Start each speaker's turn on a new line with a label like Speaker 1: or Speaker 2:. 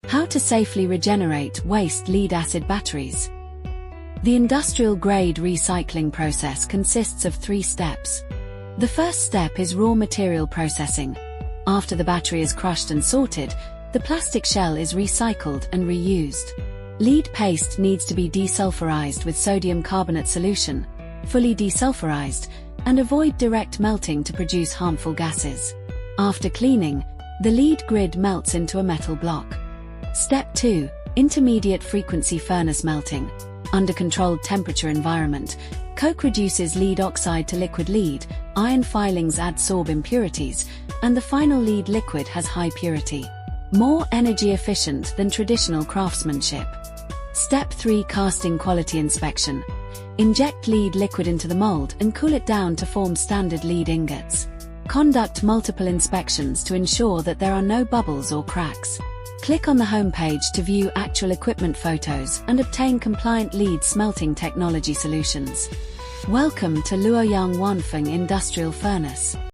Speaker 1: How to safely regenerate waste lead-acid batteries. The industrial-grade recycling process consists of 3 steps. The first step is raw material processing. After the battery is crushed and sorted, the plastic shell is recycled and reused. Lead paste needs to be desulfurized with sodium carbonate solution, fully desulfurized, and avoid direct melting to produce harmful gases. After cleaning, the lead grid melts into a metal block. Step 2. Intermediate frequency furnace melting. Under controlled temperature environment, coke reduces lead oxide to liquid lead, iron filings adsorb impurities, and the final lead liquid has high purity. More energy efficient than traditional craftsmanship. Step 3. Casting quality inspection. Inject lead liquid into the mold and cool it down to form standard lead ingots. Conduct multiple inspections to ensure that there are no bubbles or cracks. Click on the home page to view actual equipment photos and obtain compliant lead smelting technology solutions. Welcome to Luoyang Wanfeng Industrial Furnace.